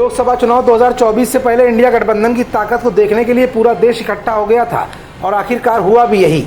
लोकसभा चुनाव 2024 से पहले इंडिया गठबंधन की ताकत को देखने के लिए पूरा देश इकट्ठा हो गया था और आखिरकार हुआ भी यही।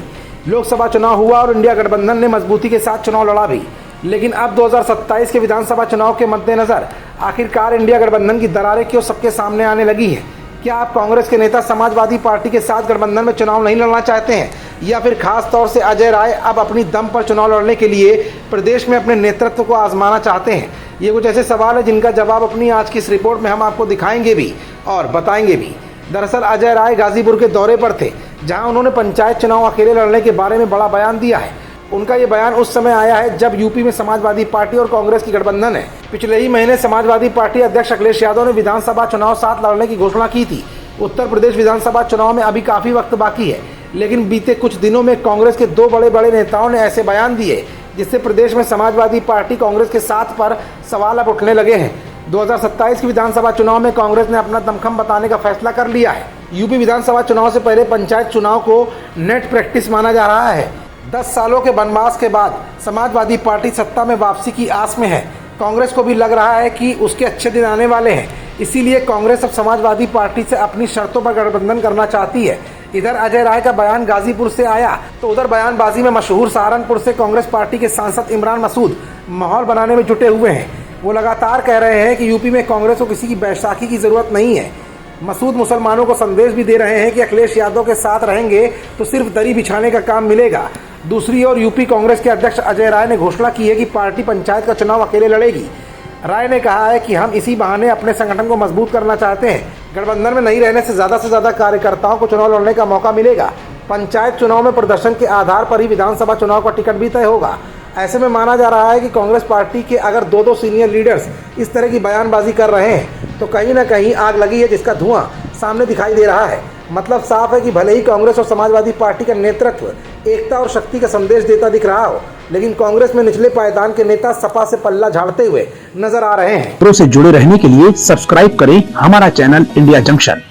लोकसभा चुनाव हुआ और इंडिया गठबंधन ने मजबूती के साथ चुनाव लड़ा भी। लेकिन अब 2027 के विधानसभा चुनाव के मद्देनजर आखिरकार इंडिया गठबंधन की दरारें क्यों सबके सामने आने लगी है? क्या आप कांग्रेस के नेता समाजवादी पार्टी के साथ गठबंधन में चुनाव नहीं लड़ना चाहते हैं, या फिर खास तौर से अजय राय अब अपनी दम पर चुनाव लड़ने के लिए प्रदेश में अपने नेतृत्व को आजमाना चाहते हैं? ये कुछ ऐसे सवाल है जिनका जवाब अपनी आज की इस रिपोर्ट में हम आपको दिखाएंगे भी और बताएंगे भी। दरअसल अजय राय गाजीपुर के दौरे पर थे, जहां उन्होंने पंचायत चुनाव अकेले लड़ने के बारे में बड़ा बयान दिया है। उनका ये बयान उस समय आया है जब यूपी में समाजवादी पार्टी और कांग्रेस की गठबंधन है। पिछले ही महीने समाजवादी पार्टी अध्यक्ष अखिलेश यादव ने विधानसभा चुनाव साथ लड़ने की घोषणा की थी। उत्तर प्रदेश विधानसभा चुनाव में अभी काफी वक्त बाकी है, लेकिन बीते कुछ दिनों में कांग्रेस के दो बड़े बड़े नेताओं ने ऐसे बयान दिए जिससे प्रदेश में समाजवादी पार्टी कांग्रेस के साथ पर सवाल अब उठने लगे हैं। 2027 की विधानसभा चुनाव में कांग्रेस ने अपना दमखम बताने का फैसला कर लिया है। यूपी विधानसभा चुनाव से पहले पंचायत चुनाव को नेट प्रैक्टिस माना जा रहा है। 10 सालों के वनवास के बाद समाजवादी पार्टी सत्ता में वापसी की आस में है। कांग्रेस को भी लग रहा है कि उसके अच्छे दिन आने वाले हैं, इसीलिए कांग्रेस अब समाजवादी पार्टी से अपनी शर्तों पर गठबंधन करना चाहती है। इधर अजय राय का बयान गाजीपुर से आया तो उधर बयानबाजी में मशहूर सहारनपुर से कांग्रेस पार्टी के सांसद इमरान मसूद माहौल बनाने में जुटे हुए हैं। वो लगातार कह रहे हैं कि यूपी में कांग्रेस को किसी की बैसाखी की जरूरत नहीं है। मसूद मुसलमानों को संदेश भी दे रहे हैं कि अखिलेश यादव के साथ रहेंगे तो सिर्फ दरी बिछाने का काम मिलेगा। दूसरी ओर यूपी कांग्रेस के अध्यक्ष अजय राय ने घोषणा की है कि पार्टी पंचायत का चुनाव अकेले लड़ेगी। राय ने कहा है कि हम इसी बहाने अपने संगठन को मजबूत करना चाहते हैं। गठबंधन में नहीं रहने से ज़्यादा कार्यकर्ताओं को चुनाव लड़ने का मौका मिलेगा। पंचायत चुनाव में प्रदर्शन के आधार पर ही विधानसभा चुनाव का टिकट भी तय होगा। ऐसे में माना जा रहा है कि कांग्रेस पार्टी के अगर दो सीनियर लीडर्स इस तरह की बयानबाजी कर रहे हैं तो कहीं ना कहीं आग लगी है जिसका धुआं सामने दिखाई दे रहा है। मतलब साफ है कि भले ही कांग्रेस और समाजवादी पार्टी का नेतृत्व एकता और शक्ति का संदेश देता दिख रहा हो, लेकिन कांग्रेस में निचले पायदान के नेता सपा से पल्ला झाड़ते हुए नजर आ रहे हैं। प्रो से जुड़े रहने के लिए सब्सक्राइब करें हमारा चैनल इंडिया जंक्शन।